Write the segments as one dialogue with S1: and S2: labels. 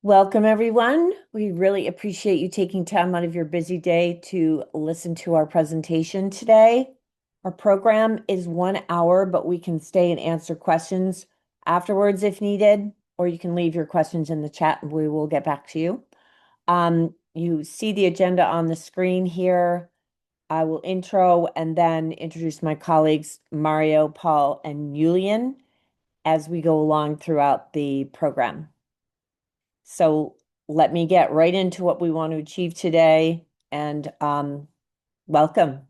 S1: Welcome, everyone. We really appreciate you taking time out of your busy day to listen to our presentation today. Our program is 1 hour, but we can stay and answer questions afterwards if needed, or you can leave your questions in the chat and we will get back to you. You see the agenda on the screen here. I will intro and then introduce my colleagues, Mario, Paul, and Julian, as we go along throughout the program. So let me get right into what we want to achieve today and welcome.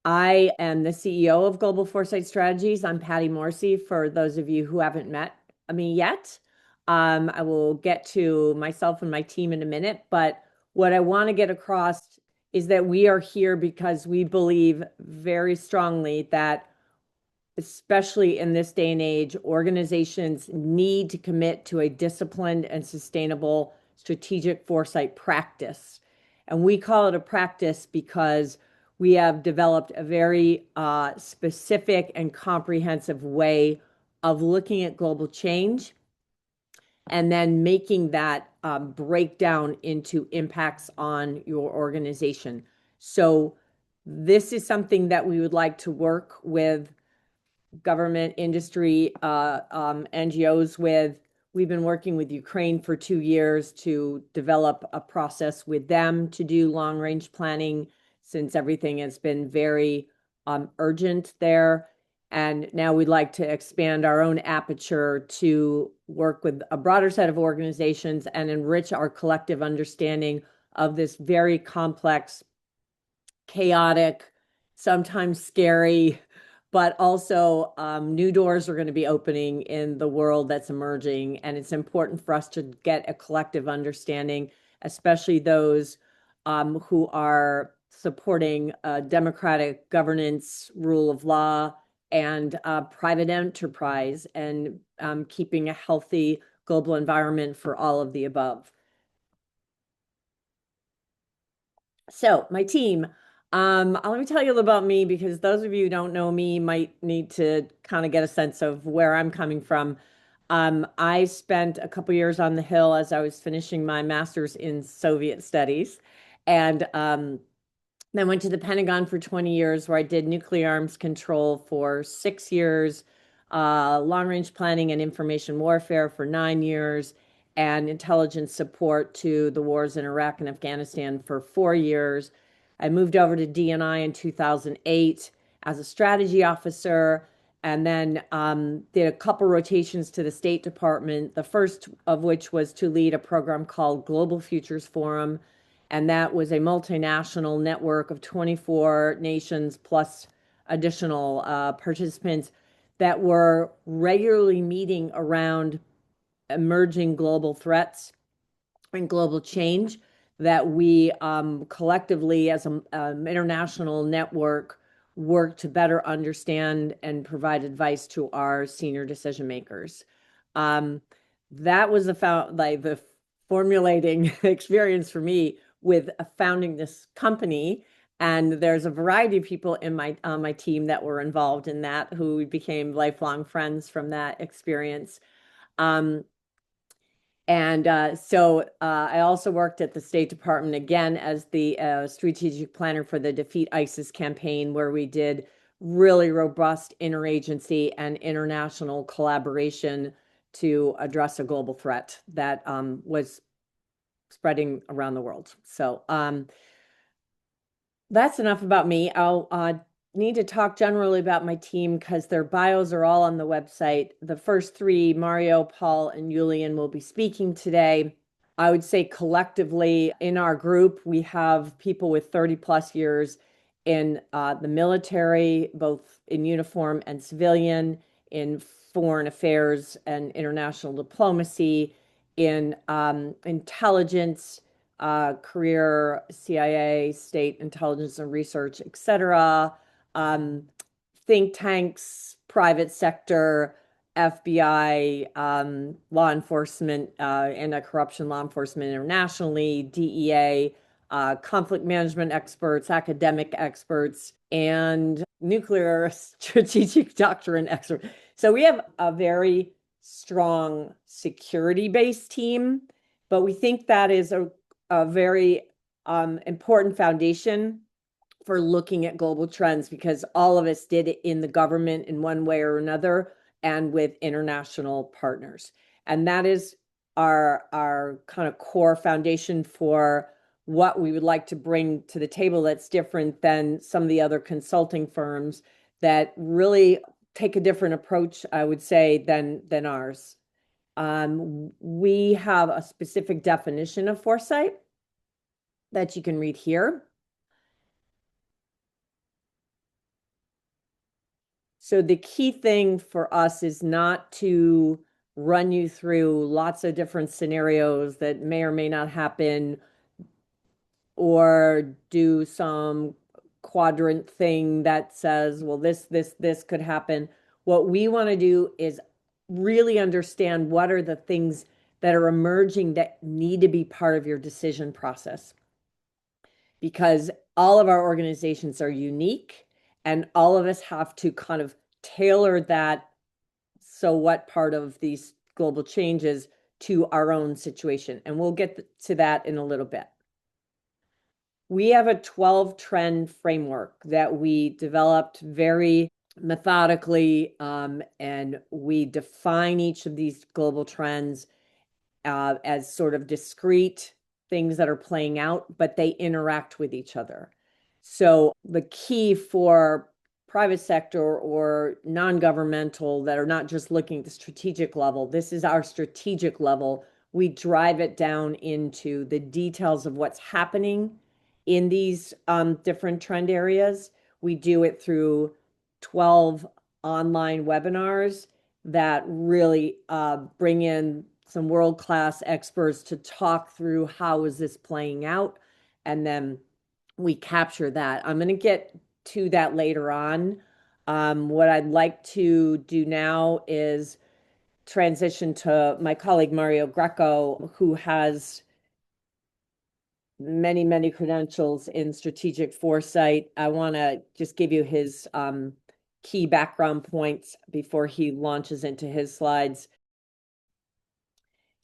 S1: I am the CEO of Global Foresight Strategies. I'm Patti Morrissey, for those of you who haven't met me yet. I will get to myself and my team in a minute, but what I want to get across is that we are here because we believe very strongly that, especially in this day and age, organizations need to commit to a disciplined and sustainable strategic foresight practice. And we call it a practice because we have developed a very specific and comprehensive way of looking at global change and then making that breakdown into impacts on your organization. So this is something that we would like to work with government, industry, NGOs with. We've been working with Ukraine for 2 years to develop a process with them to do long-range planning, since everything has been very urgent there. And now we'd like to expand our own aperture to work with a broader set of organizations and enrich our collective understanding of this very complex, chaotic, sometimes scary, but also new doors are going to be opening in the world that's emerging. And it's important for us to get a collective understanding, especially those who are supporting democratic governance, rule of law, and private enterprise, and keeping a healthy global environment for all of the above. So my team, let me tell you a little about me, because those of you who don't know me might need to kind of get a sense of where I'm coming from. I spent a couple years on the Hill as I was finishing my master's in Soviet studies, and then went to the Pentagon for 20 years, where I did nuclear arms control for 6 years, long-range planning and information warfare for 9 years, and intelligence support to the wars in Iraq and Afghanistan for 4 years. I moved over to DNI in 2008 as a strategy officer, and then did a couple rotations to the State Department, the first of which was to lead a program called Global Futures Forum. And that was a multinational network of 24 nations plus additional participants that were regularly meeting around emerging global threats and global change that we collectively, as an international network, work to better understand and provide advice to our senior decision makers. That was the formulating experience for me with founding this company. And there's a variety of people in my team that were involved in that, who became lifelong friends from that experience. So I also worked at the State Department again as the strategic planner for the Defeat ISIS campaign, where we did really robust interagency and international collaboration to address a global threat that was spreading around the world. So that's enough about me. I'll need to talk generally about my team, because their bios are all on the website. The first three, Mario, Paul, and Julian, will be speaking today. I would say collectively in our group, we have people with 30 plus years in the military, both in uniform and civilian, in foreign affairs and international diplomacy, in intelligence, career, CIA, state intelligence and research, etc., think tanks, private sector, FBI, law enforcement, anti-corruption law enforcement internationally, DEA, conflict management experts, academic experts, and nuclear strategic doctrine experts. So we have a very strong security-based team, but we think that is a very important foundation for looking at global trends because all of us did it in the government in one way or another and with international partners. And that is our kind of core foundation for what we would like to bring to the table that's different than some of the other consulting firms that really take a different approach, I would say, than ours. We have a specific definition of foresight that you can read here. So the key thing for us is not to run you through lots of different scenarios that may or may not happen or do some quadrant thing that says, well, this could happen. What we want to do is really understand what are the things that are emerging that need to be part of your decision process. Because all of our organizations are unique and all of us have to kind of tailor that so what part of these global changes to our own situation. And we'll get to that in a little bit. We have a 12 trend framework that we developed very methodically, and we define each of these global trends as sort of discrete things that are playing out, but they interact with each other. So the key for private sector or non-governmental that are not just looking at the strategic level, this is our strategic level. We drive it down into the details of what's happening in these different trend areas. We do it through 12 online webinars that really bring in some world-class experts to talk through how is this playing out, and then we capture that. I'm going to get to that later on. What I'd like to do now is transition to my colleague Mario Greco, who has many credentials in strategic foresight. I want to just give you his key background points before he launches into his slides.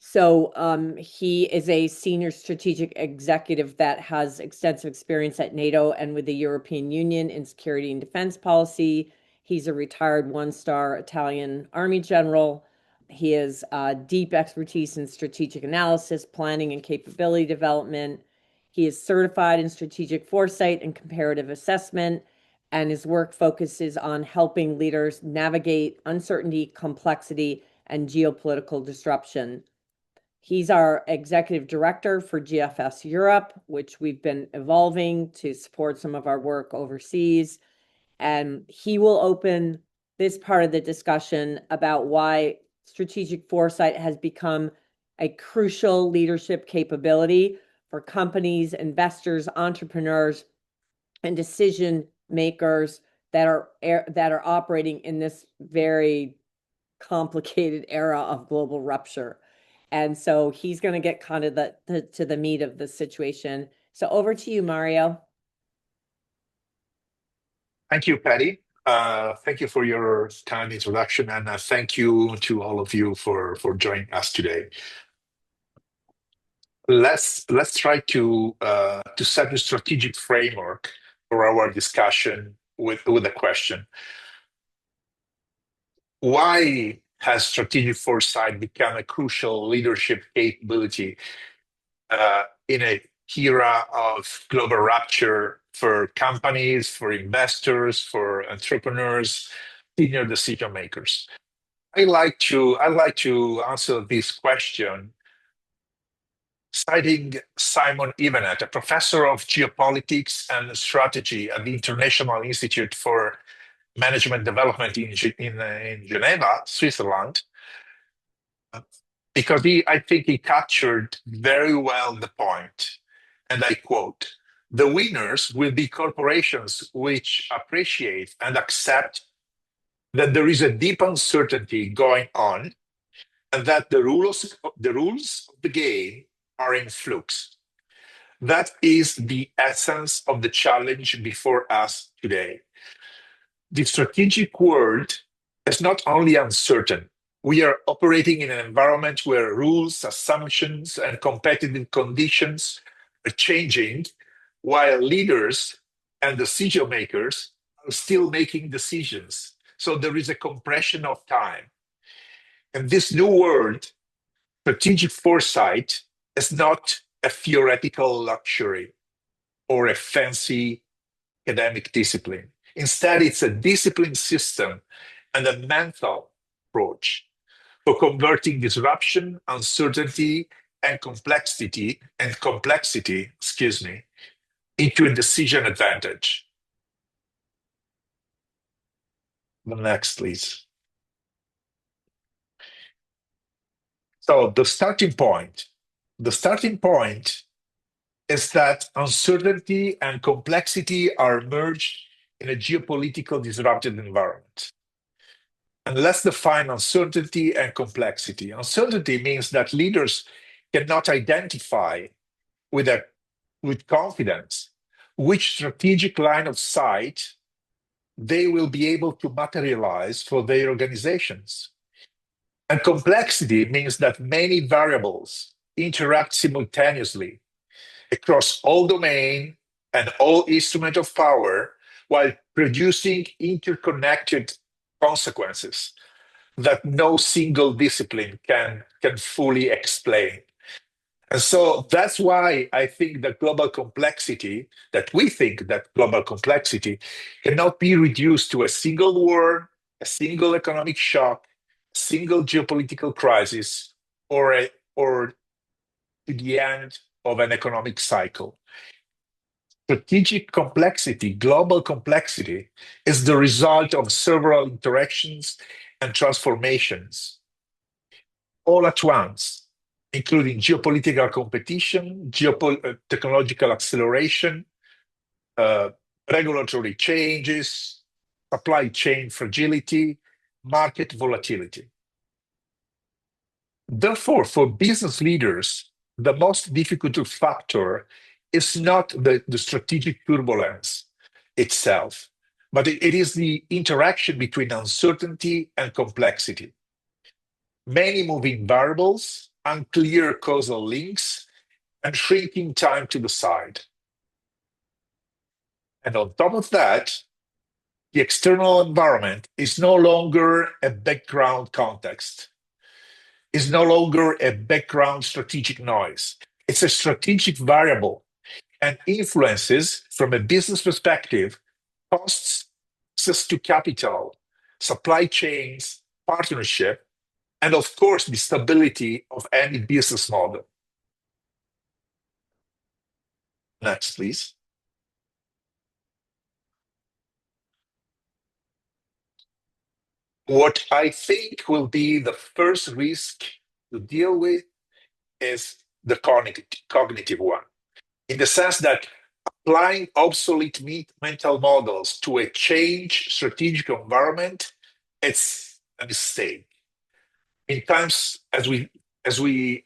S1: So he is a senior strategic executive that has extensive experience at NATO and with the European Union in security and defense policy. He's a retired one-star Italian Army general. He has deep expertise in strategic analysis, planning, and capability development. He is certified in strategic foresight and comparative assessment, and his work focuses on helping leaders navigate uncertainty, complexity, and geopolitical disruption. He's our executive director for GFS Europe, which we've been evolving to support some of our work overseas. And he will open this part of the discussion about why strategic foresight has become a crucial leadership capability for companies, investors, entrepreneurs, and decision makers that are operating in this very complicated era of global rupture. And so he's going to get kind of to the meat of the situation. So over to you, Mario.
S2: Thank you, Patti. Thank you for your kind introduction, and thank you to all of you for joining us today. Let's try to set the strategic framework for our discussion with a question. Why has strategic foresight become a crucial leadership capability in a era of global rupture for companies, for investors, for entrepreneurs, senior decision makers? I like to answer this question citing Simon Ivanet, a professor of geopolitics and strategy at the International Institute for Management Development in Geneva, Switzerland, because I think he captured very well the point. And I quote, "The winners will be corporations which appreciate and accept that there is a deep uncertainty going on and that the rules of the game are in flux. That is the essence of the challenge before us today. The strategic world is not only uncertain, We are operating in an environment where rules, assumptions, and competitive conditions are changing, while leaders and decision makers are still making decisions. So there is a compression of time. In this new world, strategic foresight is not a theoretical luxury or a fancy academic discipline. Instead, it's a discipline system and a mental approach for converting disruption, uncertainty, and complexity, into a decision advantage. The next, please. So the starting point is that uncertainty and complexity are merged in a geopolitical disrupted environment. And let's define uncertainty and complexity. Uncertainty means that leaders cannot identify with, with confidence which strategic line of sight they will be able to materialize for their organizations. And complexity means that many variables interact simultaneously across all domain and all instrument of power while producing interconnected consequences that no single discipline can fully explain. And so that's why I think that we think that global complexity cannot be reduced to a single war, a single economic shock, a single geopolitical crisis, or to the end of an economic cycle. Strategic complexity, global complexity, is the result of several interactions and transformations all at once, including geopolitical competition, technological acceleration, uh, regulatory changes, supply chain fragility, market volatility. Therefore, for business leaders, the most difficult factor is not the strategic turbulence itself, but it is the interaction between uncertainty and complexity. Many moving variables, unclear causal links, and shrinking time to decide. And on top of that, the external environment is no longer a background context, is no longer a background strategic noise. It's a strategic variable and influences, from a business perspective, costs, access to capital, supply chains, partnership, and of course, the stability of any business model. Next, please. What I think will be the first risk to deal with is the cognitive one, in the sense that applying obsolete mental models to a change strategic environment, it's a mistake. In times, as we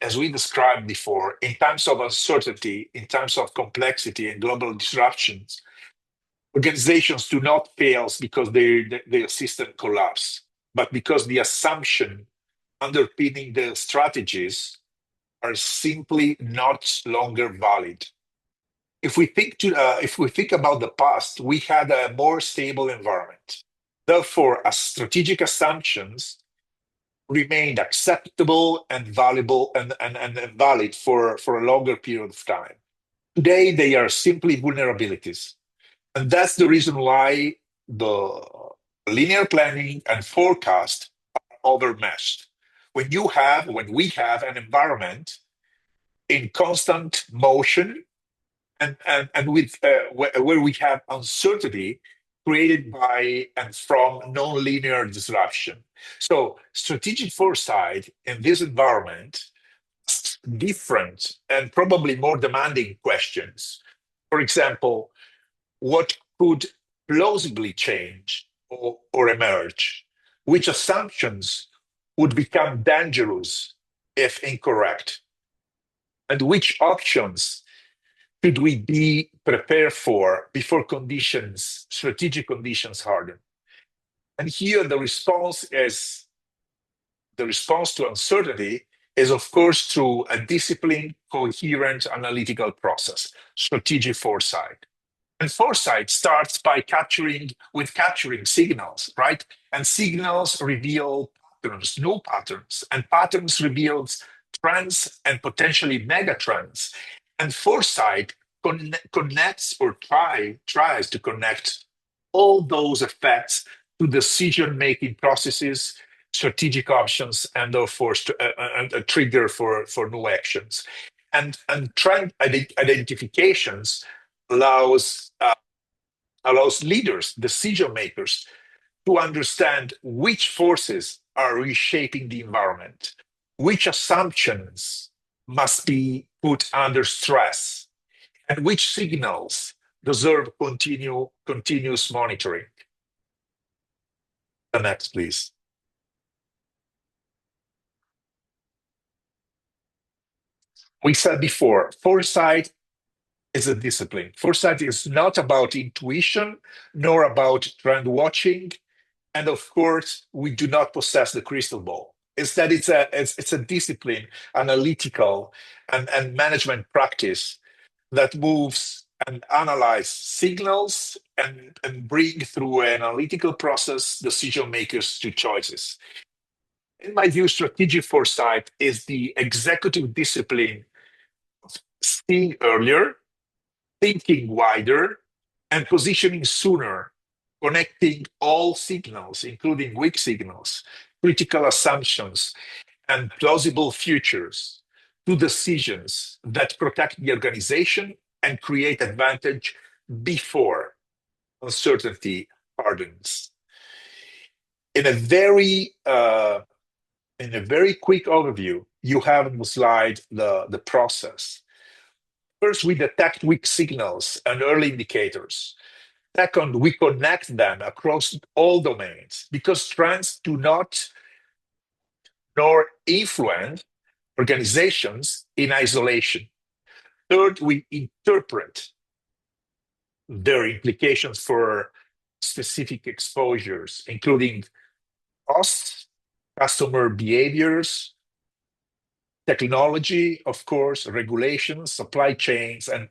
S2: described before, in times of uncertainty, in times of complexity and global disruptions, organizations do not fail because their system collapse, but because the assumption underpinning the strategies are simply not longer valid. If we think about the past, we had a more stable environment. Therefore, as strategic assumptions remained acceptable and valuable and valid for a longer period of time. Today, they are simply vulnerabilities. And that's the reason why the linear planning and forecast are overmeshed. When we have an environment in constant motion and with where we have uncertainty created by and from non-linear disruption. So strategic foresight in this environment asks different and probably more demanding questions. For example, what could plausibly change or emerge? Which assumptions would become dangerous if incorrect? And which options should we be prepared for before strategic conditions harden? And here the response is the response to uncertainty is, of course, through a disciplined, coherent analytical process, strategic foresight. And foresight starts by capturing signals, right? And signals reveal patterns, new patterns, and patterns reveals trends and potentially mega trends. And foresight connects or tries to connect all those effects to decision-making processes, strategic options, and therefore a trigger for new actions. And trend identifications allows leaders, decision makers, to understand which forces are reshaping the environment, which assumptions must be put under stress, and which signals deserve continuous monitoring. The next, please. We said before, foresight is a discipline. Foresight is not about intuition, nor about trend watching. And of course, we do not possess the crystal ball. Instead, it's a discipline, analytical, and management practice that moves and analyze signals and bring through an analytical process decision makers to choices. In my view, strategic foresight is the executive discipline of seeing earlier, thinking wider, and positioning sooner, connecting all signals, including weak signals, critical assumptions, and plausible futures to decisions that protect the organization and create advantage before uncertainty hardens. In a very quick overview, you have on the slide the process. First, we detect weak signals and early indicators. Second, we connect them across all domains because trends do not nor influence organizations in isolation. Third, we interpret their implications for specific exposures, including costs, customer behaviors, technology, of course, regulations, supply chains, and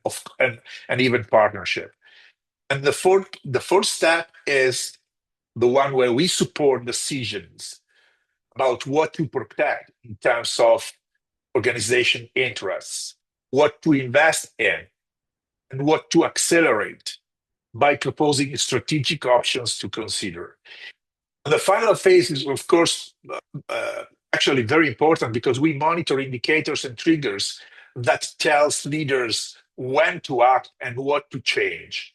S2: even partnership. And the fourth step is the one where we support decisions about what to protect in terms of organization interests, what to invest in, and what to accelerate by proposing strategic options to consider. And the final phase is, of course, actually very important because we monitor indicators and triggers that tells leaders when to act and what to change.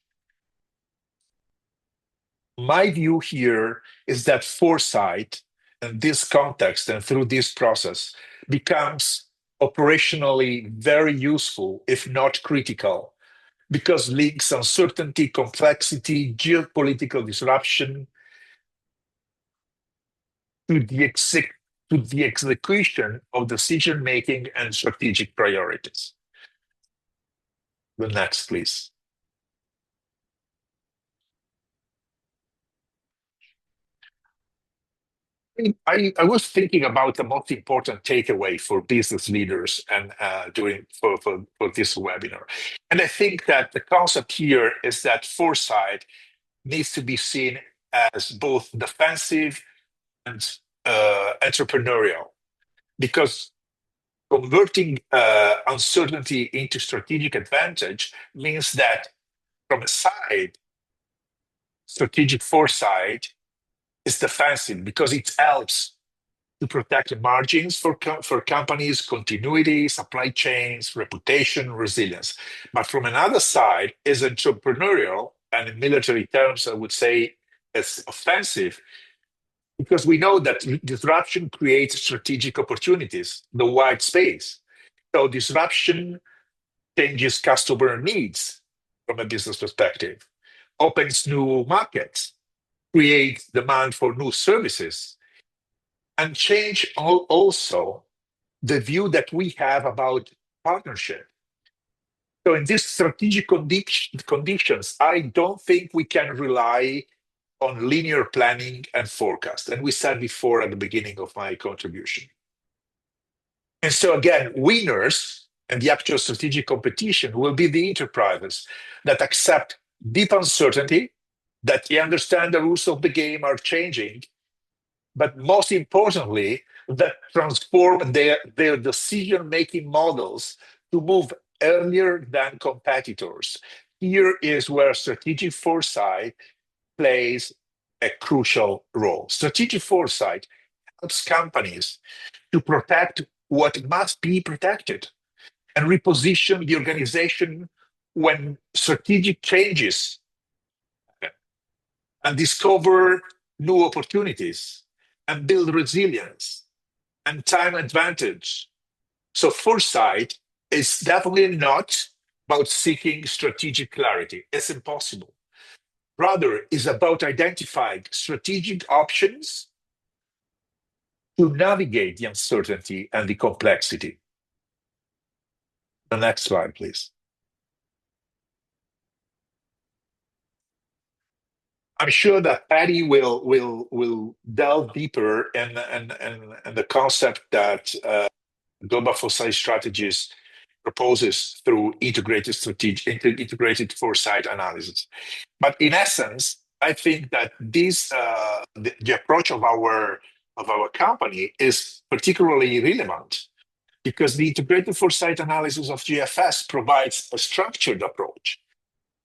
S2: My view here is that foresight in this context and through this process becomes operationally very useful, if not critical, because links uncertainty, complexity, geopolitical disruption to the execution of decision-making and strategic priorities. The next, please. I was thinking about the most important takeaway for business leaders and for this webinar. And I think that the concept here is that foresight needs to be seen as both defensive and entrepreneurial, because converting uncertainty into strategic advantage means that from a side, strategic foresight is defensive because it helps to protect the margins for companies, continuity, supply chains, reputation, resilience. But from another side, is entrepreneurial, and in military terms, I would say it's offensive, because we know that disruption creates strategic opportunities, the white space. So disruption changes customer needs from a business perspective, opens new markets, creates demand for new services, and change also the view that we have about partnership. So in these strategic conditions, I don't think we can rely on linear planning and forecast. And we said before at the beginning of my contribution. And so again, winners and the actual strategic competition will be the enterprises that accept deep uncertainty, that they understand the rules of the game are changing, but most importantly, that transform their decision-making models to move earlier than competitors. Here is where strategic foresight plays a crucial role. Strategic foresight helps companies to protect what must be protected and reposition the organization when strategic changes happen, and discover new opportunities and build resilience and time advantage. So foresight is definitely not about seeking strategic clarity. It's impossible. Rather, is about identifying strategic options to navigate the uncertainty and the complexity. The next slide, please. I'm sure that Patty will delve deeper in the concept that Global Foresight Strategies proposes through integrated foresight analysis. But in essence, I think that the approach of our company is particularly relevant because the integrated foresight analysis of GFS provides a structured approach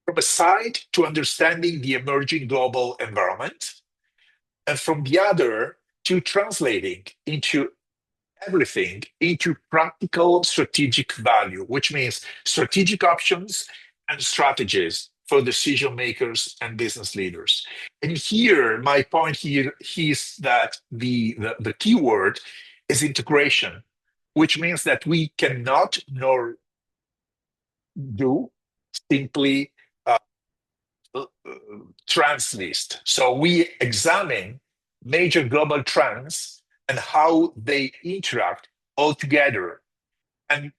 S2: from a side to understanding the emerging global environment, and from the other to translating into everything into practical strategic value, which means strategic options and strategies for decision makers and business leaders. And here, my point here is that the key word is integration, which means that we cannot nor do simply trends list. So we examine major global trends and how they interact all together. And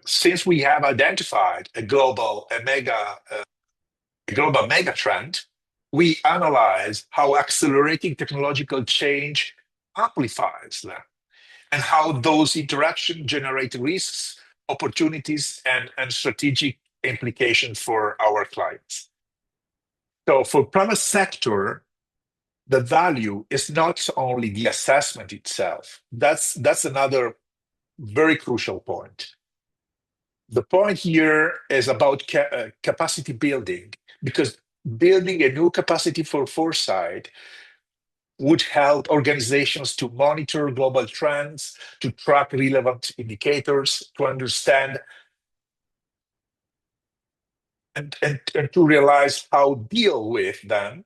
S2: since we have identified a global mega trend, we analyze how accelerating technological change amplifies them and how those interactions generate risks, opportunities, and strategic implications for our clients. So for private sector, the value is not only the assessment itself. That's another very crucial point. The point here is about capacity building, because building a new capacity for foresight would help organizations to monitor global trends, to track relevant indicators, to understand and to realize how to deal with them,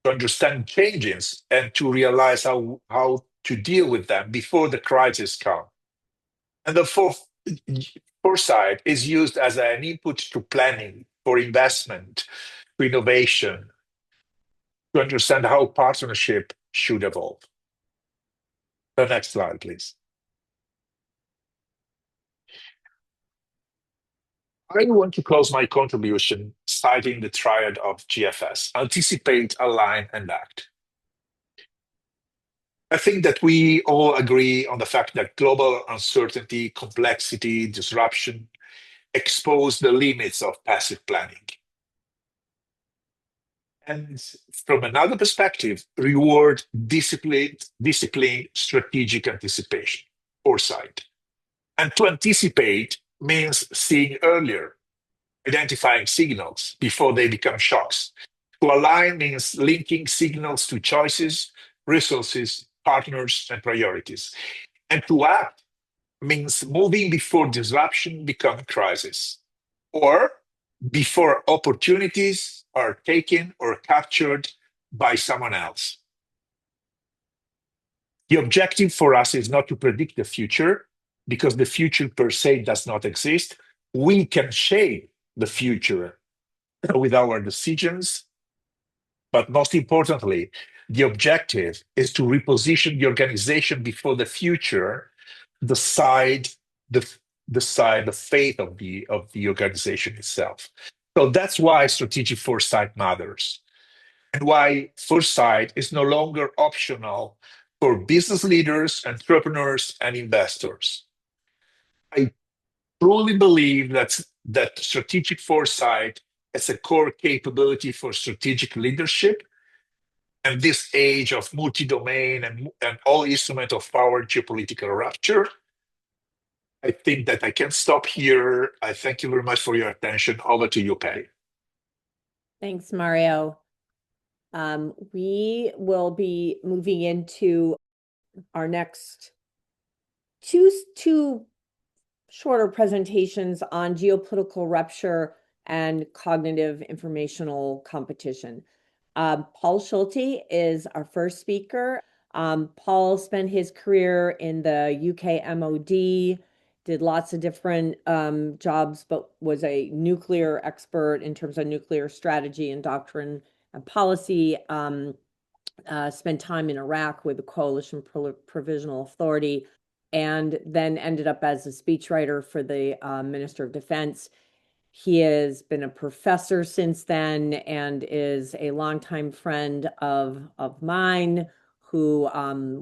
S2: to understand changes, and to realize how to deal with them before the crisis comes. And the foresight is used as an input to planning, for investment, to innovation, to understand how partnership should evolve. The next slide, please. I want to close my contribution citing the triad of GFS: anticipate, align, and act. I think that we all agree on the fact that global uncertainty, complexity, disruption expose the limits of passive planning. And from another perspective, reward disciplined strategic anticipation, foresight. And to anticipate means seeing earlier, identifying signals before they become shocks. To align means linking signals to choices, resources, partners, and priorities. And to act means moving before disruption becomes crisis, or before opportunities are taken or captured by someone else. The objective for us is not to predict the future, because the future per se does not exist. We can shape the future with our decisions, but most importantly, the objective is to reposition the organization before the future, decide the fate of the organization itself. So that's why strategic foresight matters. and why foresight is no longer optional for business leaders, entrepreneurs, and investors. I truly believe that strategic foresight is a core capability for strategic leadership. And this age of multi-domain and all instrument of power geopolitical rupture, I think that I can stop here. I thank you very much for your attention. Over to you, Patty.
S1: Thanks, Mario. We will be moving into our next two shorter presentations on geopolitical rupture and cognitive informational competition. Paul Schulte is our first speaker. Paul spent his career in the UK MOD, did lots of different jobs, but was a nuclear expert in terms of nuclear strategy and doctrine and policy. Spent time in Iraq with the Coalition Provisional Authority, and then ended up as a speechwriter for the Minister of Defense. He has been a professor since then and is a longtime friend of mine who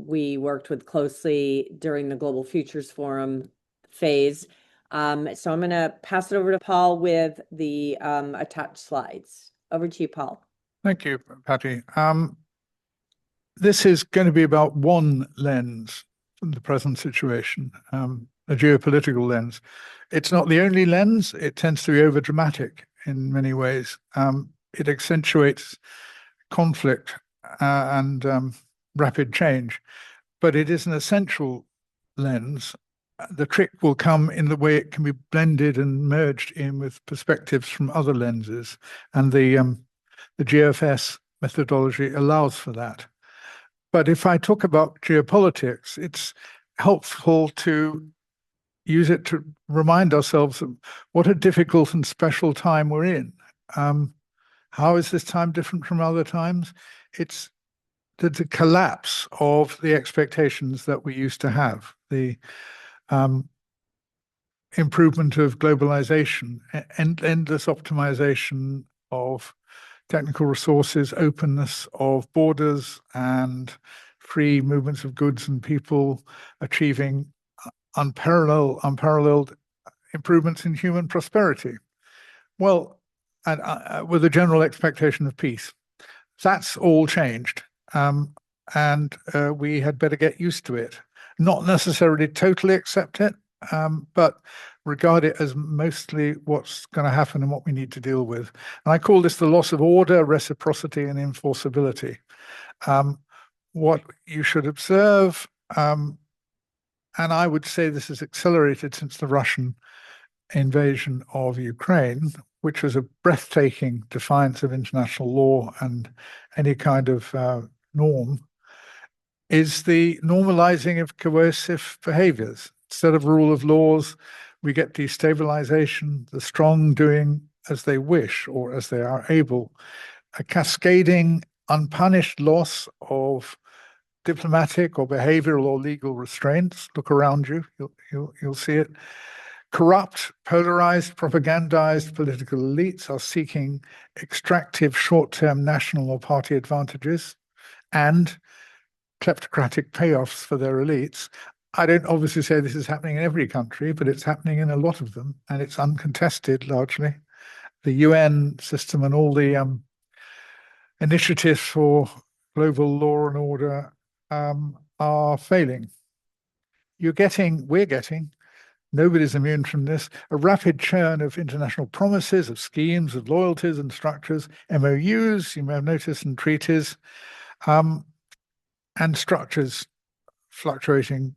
S1: we worked with closely during the Global Futures Forum phase. So I'm going to pass it over to Paul with the attached slides. Over to you, Paul.
S3: Thank you, Patty. This is going to be about one lens from the present situation, a geopolitical lens. It's not the only lens. It tends to be overdramatic in many ways. It accentuates conflict and rapid change, but it is an essential lens. The trick will come in the way it can be blended and merged in with perspectives from other lenses, and the GFS methodology allows for that. But if I talk about geopolitics, it's helpful to use it to remind ourselves of what a difficult and special time we're in. How is this time different from other times? It's the collapse of the expectations that we used to have, the improvement of globalization, and endless optimization of technical resources, openness of borders, and free movements of goods and people, achieving unparalleled improvements in human prosperity. Well, and with a general expectation of peace. That's all changed, and we had better get used to it. Not necessarily totally accept it, but regard it as mostly what's going to happen and what we need to deal with. And I call this the loss of order, reciprocity, and enforceability. What you should observe, and I would say this has accelerated since the Russian invasion of Ukraine, which was a breathtaking defiance of international law and any kind of norm, is the normalizing of coercive behaviors. Instead of rule of laws, we get destabilization, the strong doing as they wish or as they are able, a cascading, unpunished loss of diplomatic or behavioral or legal restraints. Look around you, you'll see it. Corrupt, polarized, propagandized political elites are seeking extractive short-term national or party advantages and kleptocratic payoffs for their elites. I don't obviously say this is happening in every country, but it's happening in a lot of them, and it's uncontested largely. The UN system and all the initiatives for global law and order are failing. We're getting, nobody's immune from this, a rapid churn of international promises, of schemes, of loyalties and structures, MOUs, you may have noticed, and treaties, and structures fluctuating,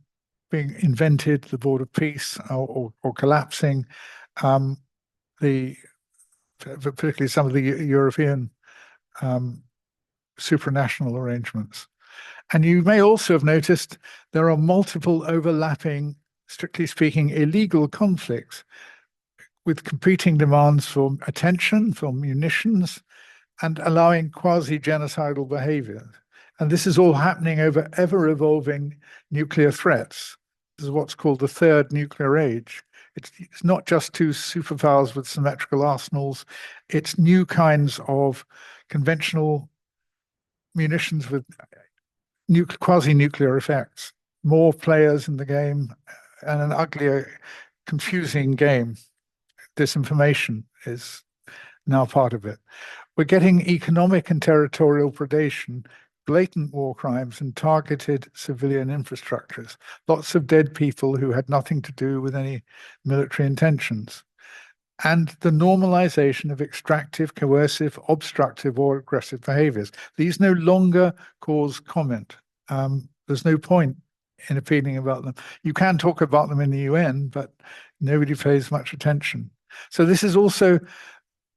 S3: being invented, the board of peace, or collapsing, particularly some of the European supranational arrangements. And you may also have noticed there are multiple overlapping, strictly speaking, illegal conflicts with competing demands for attention, for munitions, and allowing quasi-genocidal behavior. And this is all happening over ever-evolving nuclear threats. This is what's called the third nuclear age. It's not just two superpowers with symmetrical arsenals. It's new kinds of conventional munitions with quasi-nuclear effects, more players in the game, and an uglier, confusing game. Disinformation is now part of it. We're getting economic and territorial predation, blatant war crimes, and targeted civilian infrastructures. Lots of dead people who had nothing to do with any military intentions. And the normalization of extractive, coercive, obstructive, or aggressive behaviors. These no longer cause comment. There's no point in appealing about them. You can talk about them in the UN, but nobody pays much attention. So this is also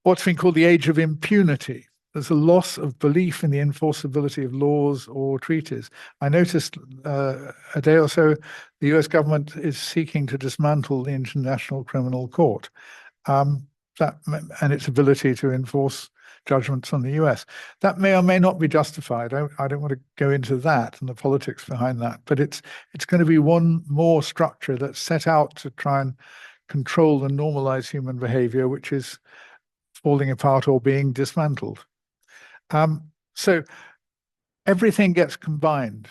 S3: what's been called the age of impunity. There's a loss of belief in the enforceability of laws or treaties. I noticed a day or so, the US government is seeking to dismantle the International Criminal Court and its ability to enforce judgments on the US. That may or may not be justified. I don't want to go into that and the politics behind that, but it's going to be one more structure that's set out to try and control and normalize human behavior, which is falling apart or being dismantled. So everything gets combined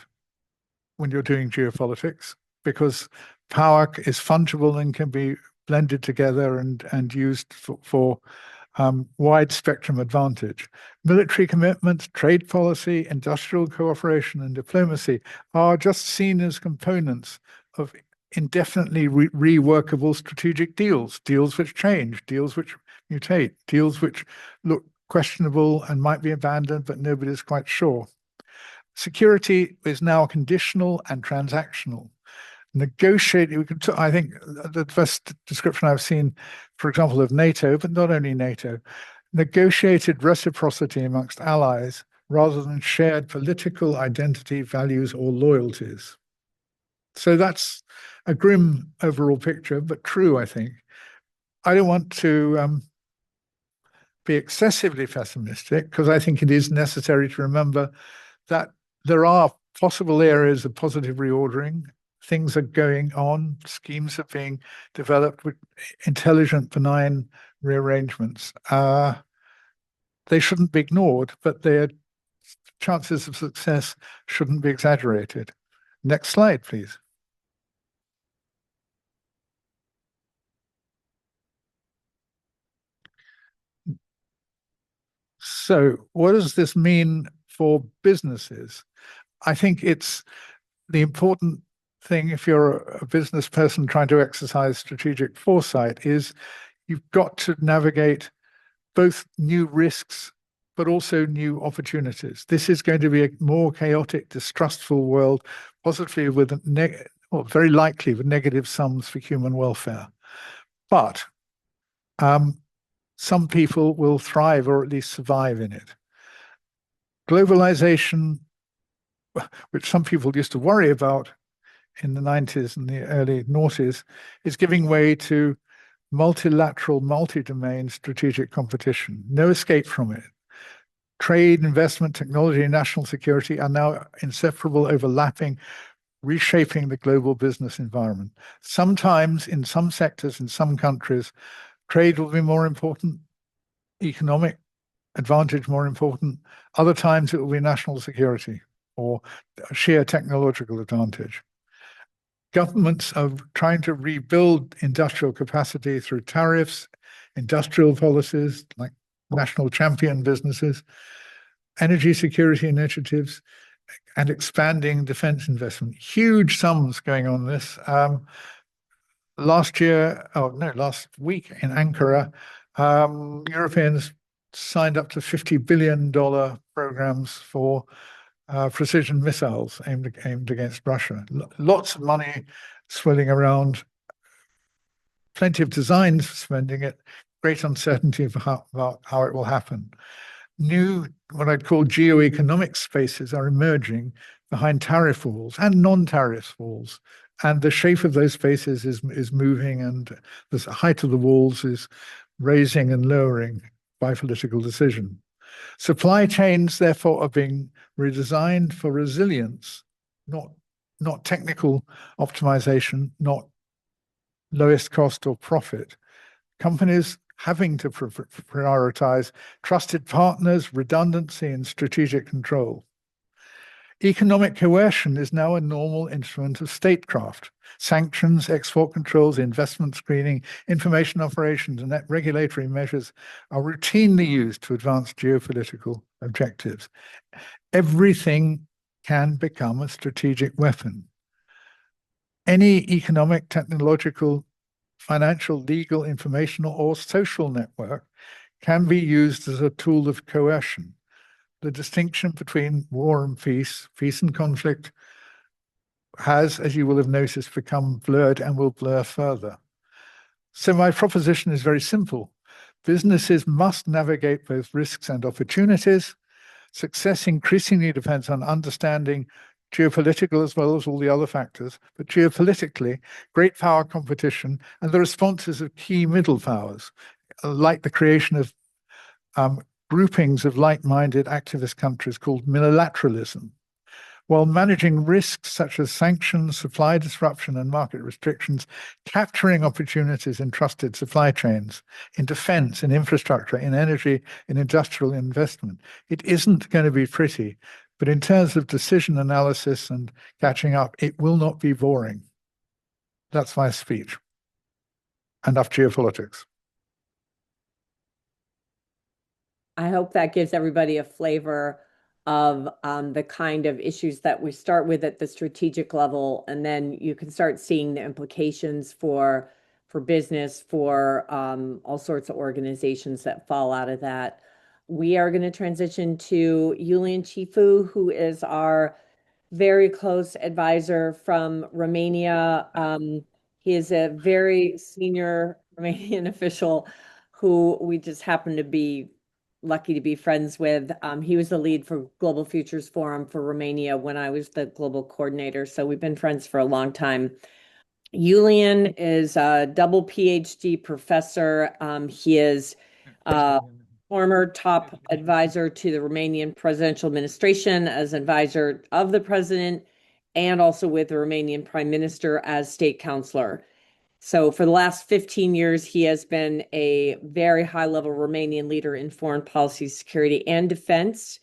S3: when you're doing geopolitics, because power is fungible and can be blended together and used for wide spectrum advantage. Military commitments, trade policy, industrial cooperation, and diplomacy are just seen as components of indefinitely reworkable strategic deals, deals which change, deals which mutate, deals which look questionable and might be abandoned, but nobody's quite sure. Security is now conditional and transactional. Negotiate, I think the best description I've seen, for example, of NATO, but not only NATO, negotiated reciprocity amongst allies rather than shared political identity, values, or loyalties. So that's a grim overall picture, but true, I think. I don't want to be excessively pessimistic, because I think it is necessary to remember that there are possible areas of positive reordering. Things are going on, schemes are being developed with intelligent, benign rearrangements. They shouldn't be ignored, but their chances of success shouldn't be exaggerated. Next slide, please. So what does this mean for businesses? I think it's the important thing, if you're a business person trying to exercise strategic foresight, is you've got to navigate both new risks but also new opportunities. This is going to be a more chaotic, distrustful world, possibly with very likely with negative sums for human welfare. But some people will thrive or at least survive in it. Globalization, which some people used to worry about in the 90s and the early noughties, is giving way to multilateral, multi-domain strategic competition. No escape from it. Trade, investment, technology, and national security are now inseparable, overlapping, reshaping the global business environment. Sometimes, in some sectors, in some countries, trade will be more important, economic advantage more important. Other times it will be national security or sheer technological advantage. Governments are trying to rebuild industrial capacity through tariffs, industrial policies like national champion businesses, energy security initiatives, and expanding defense investment. Huge sums going on this. Last week in Ankara, Europeans signed up to $50 billion programs for precision missiles aimed against Russia. Lots of money swirling around, plenty of designs for spending it, great uncertainty about how it will happen. New, what I'd call geoeconomic spaces are emerging behind tariff walls and non-tariff walls. And the shape of those spaces is moving, and the height of the walls is raising and lowering by political decision. Supply chains, therefore, are being redesigned for resilience, not technical optimization, not lowest cost or profit. Companies having to prioritize trusted partners, redundancy, and strategic control. Economic coercion is now a normal instrument of statecraft. Sanctions, export controls, investment screening, information operations, and regulatory measures are routinely used to advance geopolitical objectives. Everything can become a strategic weapon. Any economic, technological, financial, legal, informational, or social network can be used as a tool of coercion. The distinction between war and peace and conflict has, as you will have noticed, become blurred and will blur further. So my proposition is very simple. Businesses must navigate both risks and opportunities. Success increasingly depends on understanding geopolitical as well as all the other factors, but geopolitically, great power competition and the responses of key middle powers, like the creation of groupings of like-minded activist countries called multilateralism, while managing risks such as sanctions, supply disruption, and market restrictions, capturing opportunities in trusted supply chains, in defense, in infrastructure, in energy, in industrial investment. It isn't going to be pretty, but in terms of decision analysis and catching up, it will not be boring. That's my speech. Enough geopolitics.
S1: I hope that gives everybody a flavor of the kind of issues that we start with at the strategic level, and then you can start seeing the implications for business, for all sorts of organizations that fall out of that. We are going to transition to Julian Chifu, who is our very close advisor from Romania. He is a very senior Romanian official who we just happen to be lucky to be friends with. He was the lead for Global Futures Forum for Romania when I was the global coordinator. So we've been friends for a long time. Julian is a double PhD professor. He is former top advisor to the Romanian presidential administration as advisor of the president, and also with the Romanian prime minister as state counselor. So for the last 15 years, he has been a very high-level Romanian leader in foreign policy, security, and defense.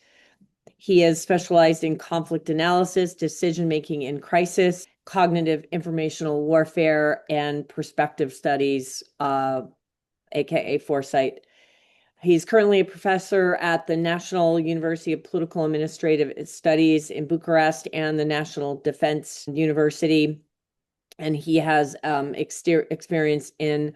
S1: He has specialized in conflict analysis, decision-making in crisis, cognitive informational warfare, and perspective studies, aka Foresight. He's currently a professor at the National University of Political Administrative Studies in Bucharest and the National Defense University. And he has experience in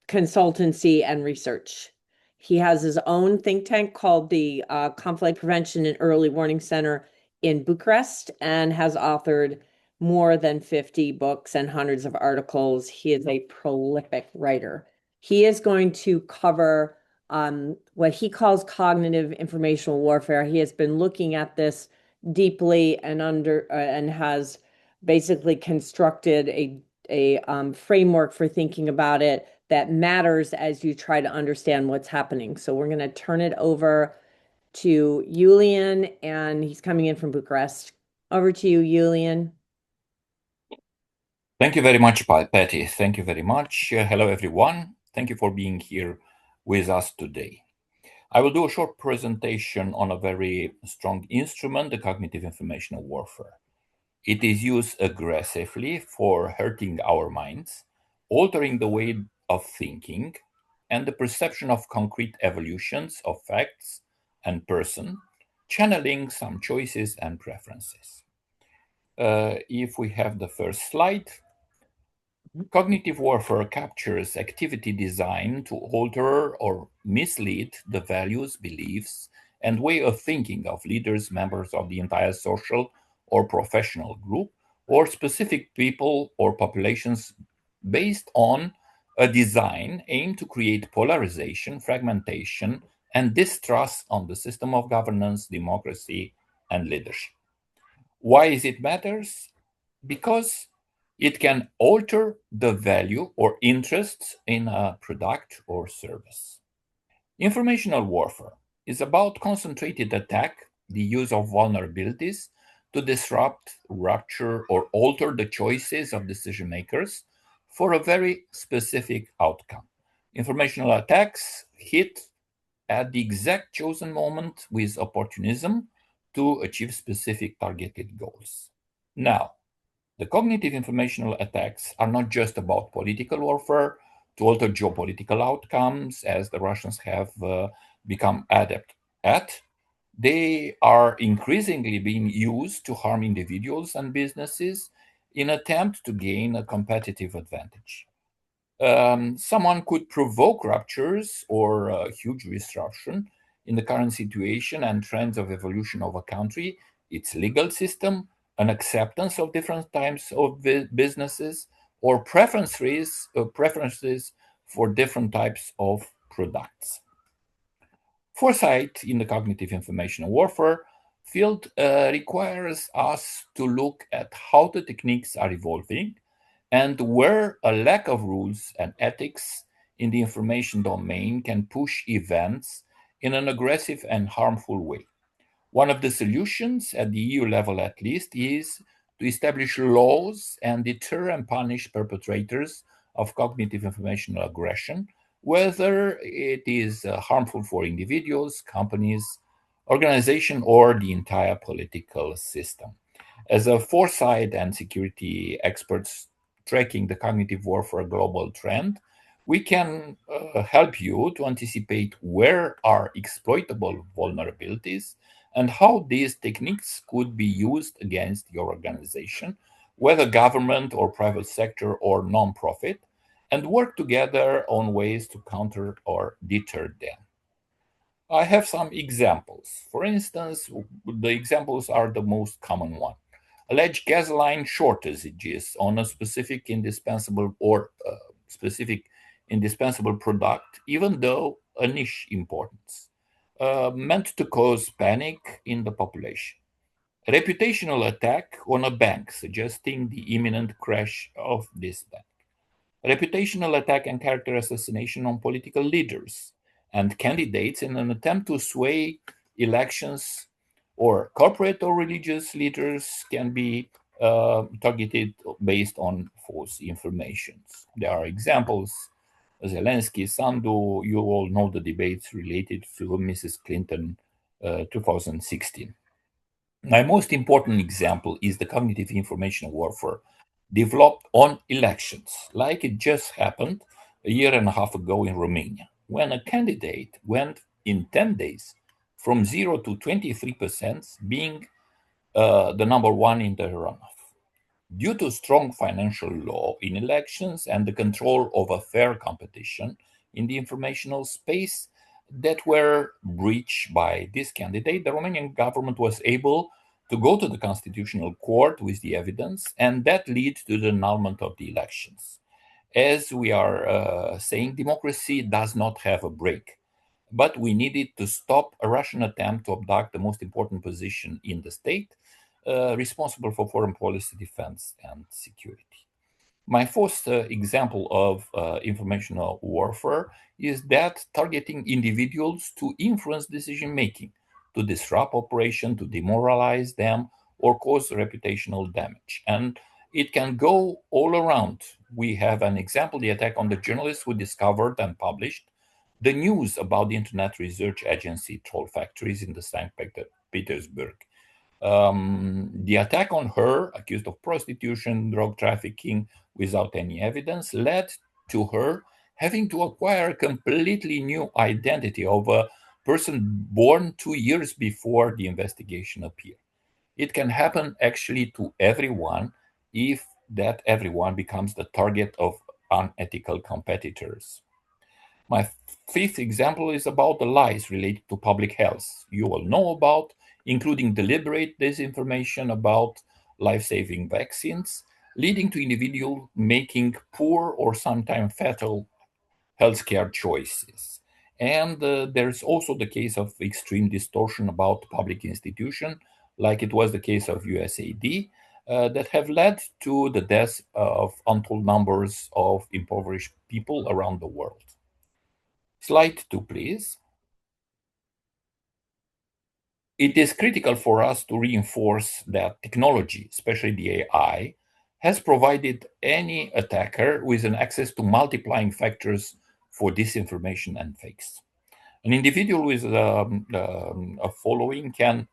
S1: consultancy and research. He has his own think tank called the Conflict Prevention and Early Warning Center in Bucharest and has authored more than 50 books and hundreds of articles. He is a prolific writer. He is going to cover what he calls cognitive informational warfare. He has been looking at this deeply and has basically constructed a framework for thinking about it that matters as you try to understand what's happening. So we're going to turn it over to Julian, and he's coming in from Bucharest. Over to you, Julian.
S4: Thank you very much, Patti. Thank you very much. Hello, everyone. Thank you for being here with us today. I will do a short presentation on a very strong instrument, the cognitive informational warfare. It is used aggressively for hurting our minds, altering the way of thinking, and the perception of concrete evolutions of facts and person, channeling some choices and preferences. If we have the first slide, cognitive warfare captures activity designed to alter or mislead the values, beliefs, and way of thinking of leaders, members of the entire social or professional group, or specific people or populations based on a design aimed to create polarization, fragmentation, and distrust on the system of governance, democracy, and leadership. Why is it matters? Because it can alter the value or interests in a product or service. Informational warfare is about concentrated attack, the use of vulnerabilities to disrupt, rupture, or alter the choices of decision makers for a very specific outcome. Informational attacks hit at the exact chosen moment with opportunism to achieve specific targeted goals. Now, the cognitive informational attacks are not just about political warfare to alter geopolitical outcomes, as the Russians have become adept at. They are increasingly being used to harm individuals and businesses in attempt to gain a competitive advantage. Someone could provoke ruptures or huge disruption in the current situation and trends of evolution of a country, its legal system, an acceptance of different types of businesses, or preferences for different types of products. Foresight in the cognitive information warfare field requires us to look at how the techniques are evolving and where a lack of rules and ethics in the information domain can push events in an aggressive and harmful way. One of the solutions, at the EU level at least, is to establish laws and deter and punish perpetrators of cognitive informational aggression, whether it is harmful for individuals, companies, organization, or the entire political system. As a foresight and security experts tracking the cognitive warfare global trend, we can help you to anticipate where are exploitable vulnerabilities and how these techniques could be used against your organization, whether government or private sector or non-profit, and work together on ways to counter or deter them. I have some examples. For instance, the examples are the most common one. Alleged gasoline shortages on a specific indispensable product, even though a niche importance, meant to cause panic in the population. A reputational attack on a bank, suggesting the imminent crash of this bank. A reputational attack and character assassination on political leaders and candidates in an attempt to sway elections, or corporate or religious leaders can be targeted based on false information. There are examples. Zelensky, Sandu, you all know the debates related to Mrs. Clinton 2016. My most important example is the cognitive information warfare developed on elections, like it just happened a year and a half ago in Romania, when a candidate went in 10 days from 0 to 23%, being the number one in the runoff. Due to strong financial law in elections and the control of a fair competition in the informational space that were breached by this candidate, the Romanian government was able to go to the Constitutional Court with the evidence, and that led to the annulment of the elections. As we are saying, democracy does not have a break, but we needed to stop a Russian attempt to abduct the most important position in the state, responsible for foreign policy, defense, and security. My first example of informational warfare is that targeting individuals to influence decision making, to disrupt operation, to demoralize them, or cause reputational damage. And it can go all around. We have an example, the attack on the journalist who discovered and published the news about the Internet Research Agency troll factories in the St. Petersburg. The attack on her, accused of prostitution, drug trafficking without any evidence, led to her having to acquire a completely new identity of a person born 2 years before the investigation appeared. It can happen actually to everyone if that everyone becomes the target of unethical competitors. My fifth example is about the lies related to public health you all know about, including deliberate disinformation about life-saving vaccines, leading to individuals making poor or sometimes fatal healthcare choices. And there's also the case of extreme distortion about public institutions, like it was the case of USAID, that have led to the deaths of untold numbers of impoverished people around the world. Slide 2, please. It is critical for us to reinforce that technology, especially the AI, has provided any attacker with an access to multiplying factors for disinformation and fakes. An individual with a following can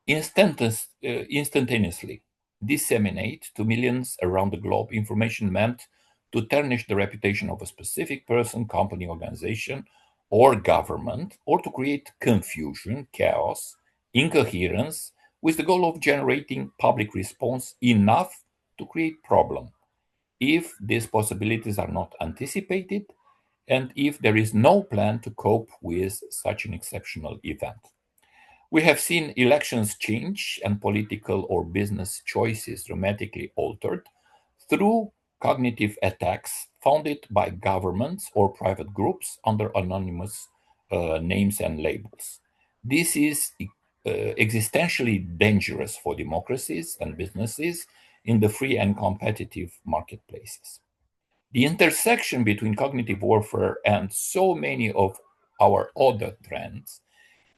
S4: instantaneously disseminate to millions around the globe information meant to tarnish the reputation of a specific person, company, organization, or government, or to create confusion, chaos, incoherence, with the goal of generating public response enough to create problem. If these possibilities are not anticipated, and if there is no plan to cope with such an exceptional event. We have seen elections change and political or business choices dramatically altered through cognitive attacks founded by governments or private groups under anonymous names and labels. This is existentially dangerous for democracies and businesses in the free and competitive marketplaces. The intersection between cognitive warfare and so many of our other trends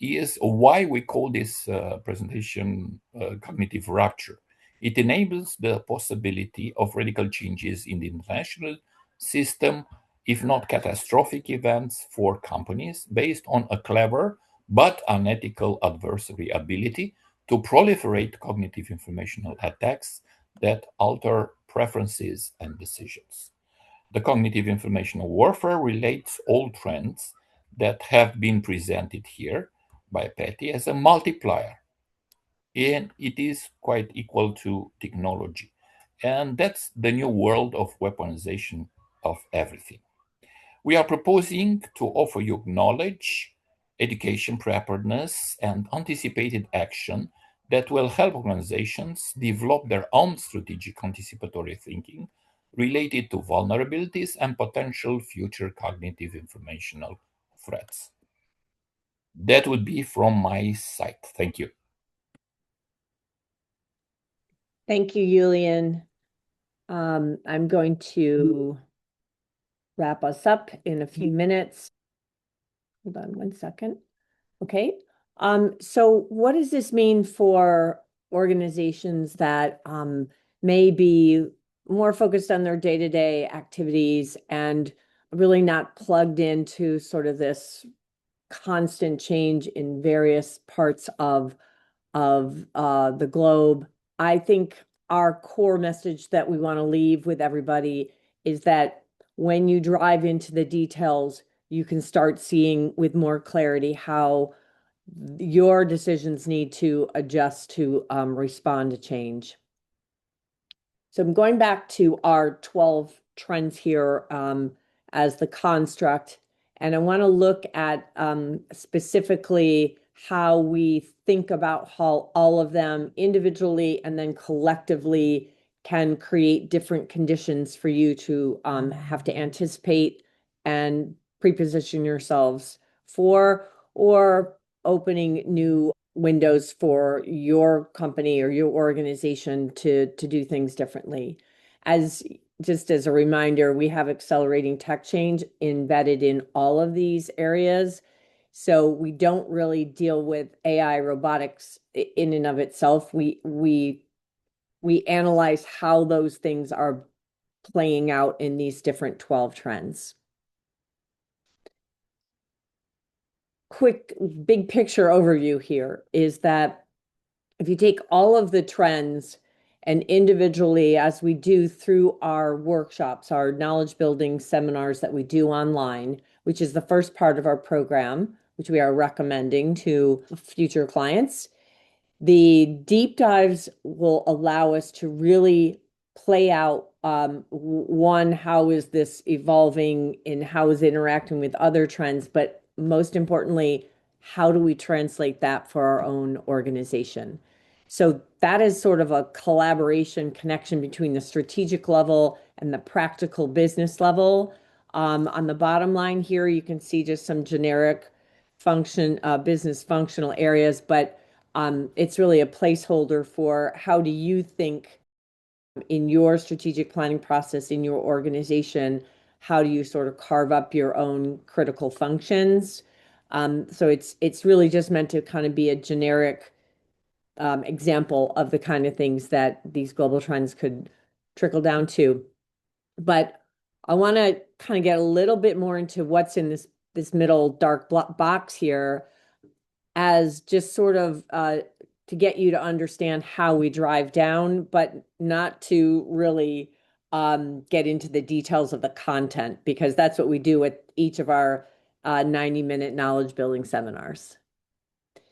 S4: is why we call this presentation cognitive rupture. It enables the possibility of radical changes in the international system, if not catastrophic events for companies, based on a clever but unethical adversary ability to proliferate cognitive informational attacks that alter preferences and decisions. The cognitive informational warfare relates all trends that have been presented here by Patti as a multiplier, and it is quite equal to technology. And that's the new world of weaponization of everything. We are proposing to offer you knowledge, education preparedness, and anticipated action that will help organizations develop their own strategic anticipatory thinking related to vulnerabilities and potential future cognitive informational threats. That would be from my side. Thank you.
S1: Thank you, Julian. I'm going to wrap us up in a few minutes. Hold on one second. Okay. So what does this mean for organizations that may be more focused on their day-to-day activities and really not plugged into sort of this constant change in various parts of the globe? I think our core message that we want to leave with everybody is that when you drive into the details, you can start seeing with more clarity how your decisions need to adjust to respond to change. So I'm going back to our 12 trends here as the construct, and I want to look at specifically how we think about how all of them individually and then collectively can create different conditions for you to have to anticipate and preposition yourselves for, or opening new windows for your company or your organization to do things differently. As just as a reminder, we have accelerating tech change embedded in all of these areas. So we don't really deal with AI robotics in and of itself. We analyze how those things are playing out in these different 12 trends. Quick big picture overview here is that if you take all of the trends and individually, as we do through our workshops, our knowledge building seminars that we do online, which is the first part of our program, which we are recommending to future clients, the deep dives will allow us to really play out one, how is this evolving and how is it interacting with other trends, but most importantly, how do we translate that for our own organization? So that is sort of a collaboration connection between the strategic level and the practical business level. On the bottom line here, you can see just some generic business functional areas, but it's really a placeholder for how do you think in your strategic planning process in your organization, how do you sort of carve up your own critical functions? So it's really just meant to kind of be a generic example of the kind of things that these global trends could trickle down to. But I want to kind of get a little bit more into what's in this middle dark box here as just sort of to get you to understand how we drive down, but not to really get into the details of the content, because that's what we do with each of our 90-minute knowledge building seminars.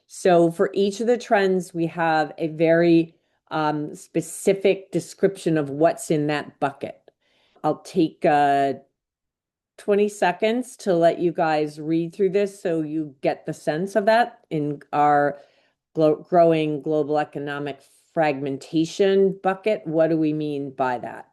S1: So for each of the trends, we have a very specific description of what's in that bucket. I'll take 20 seconds to let you guys read through this so you get the sense of that in our growing global economic fragmentation bucket. What do we mean by that?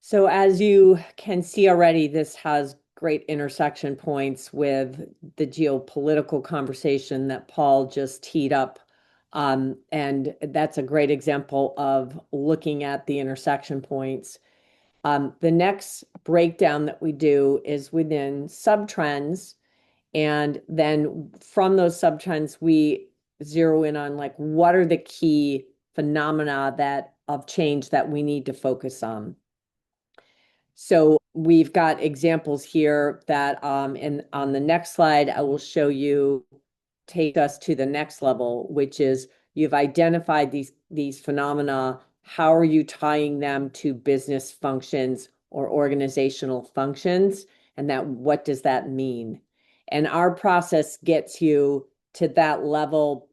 S1: So as you can see already, this has great intersection points with the geopolitical conversation that Paul just teed up. And that's a great example of looking at the intersection points. The next breakdown that we do is within subtrends. And then from those subtrends, we zero in on like, what are the key phenomena of change that we need to focus on? So we've got examples here that and on the next slide, I will show you, take us to the next level, which is you've identified these phenomena. How are you tying them to business functions or organizational functions? And what does that mean? And our process gets you to that level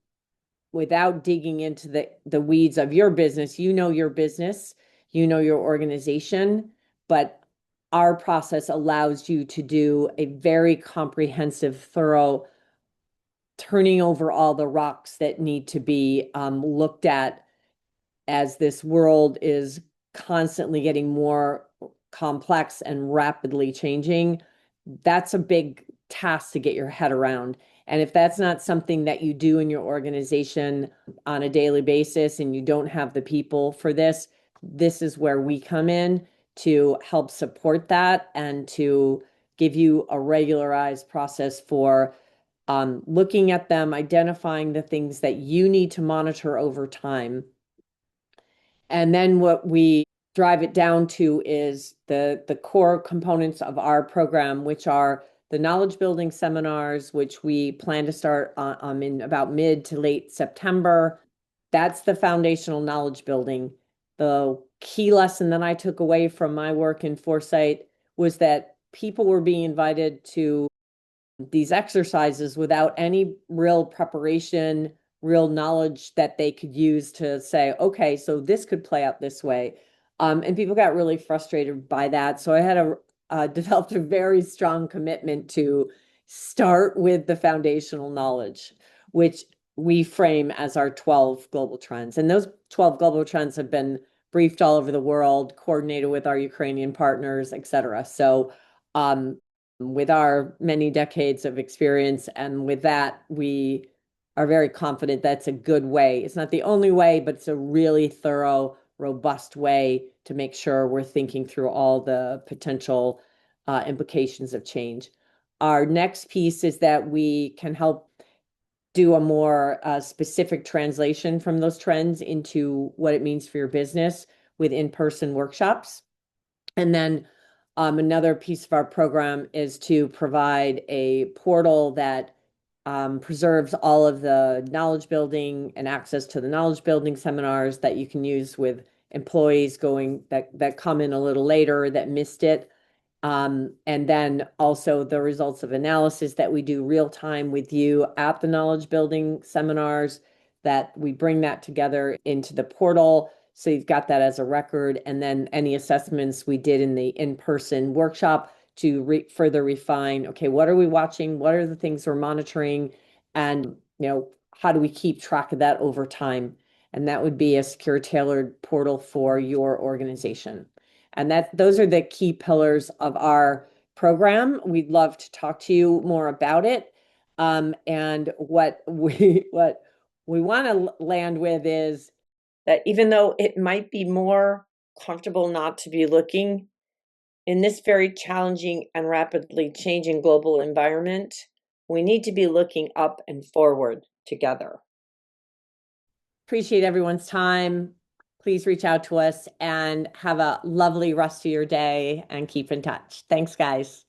S1: without digging into the weeds of your business. You know your business, you know your organization, but our process allows you to do a very comprehensive, thorough turning over all the rocks that need to be looked at as this world is constantly getting more complex and rapidly changing. That's a big task to get your head around. And if that's not something that you do in your organization on a daily basis and you don't have the people for this, this is where we come in to help support that and to give you a regularized process for looking at them, identifying the things that you need to monitor over time. And then what we drive it down to is the core components of our program, which are the knowledge building seminars, which we plan to start in about mid to late September. That's the foundational knowledge building. The key lesson that I took away from my work in Foresight was that people were being invited to these exercises without any real preparation, real knowledge that they could use to say, okay, so this could play out this way. And people got really frustrated by that. So I had developed a very strong commitment to start with the foundational knowledge, which we frame as our 12 global trends. And those 12 global trends have been briefed all over the world, coordinated with our Ukrainian partners, et cetera. So with our many decades of experience, and with that, we are very confident that's a good way. It's not the only way, but it's a really thorough, robust way to make sure we're thinking through all the potential implications of change. Our next piece is that we can help do a more specific translation from those trends into what it means for your business with in-person workshops. And then another piece of our program is to provide a portal that preserves all of the knowledge building and access to the knowledge building seminars that you can use with employees that come in a little later that missed it. And then also the results of analysis that we do real time with you at the knowledge building seminars, that we bring that together into the portal. So you've got that as a record. And then any assessments we did in the in-person workshop to further refine, okay, what are we watching? What are the things we're monitoring? And, how do we keep track of that over time? And that would be a secure, tailored portal for your organization. And those are the key pillars of our program. We'd love to talk to you more about it. And what we want to land with is that even though it might be more comfortable not to be looking In this very challenging and rapidly changing global environment, we need to be looking up and forward together. Appreciate everyone's time. Please reach out to us and have a lovely rest of your day and keep in touch. Thanks, guys.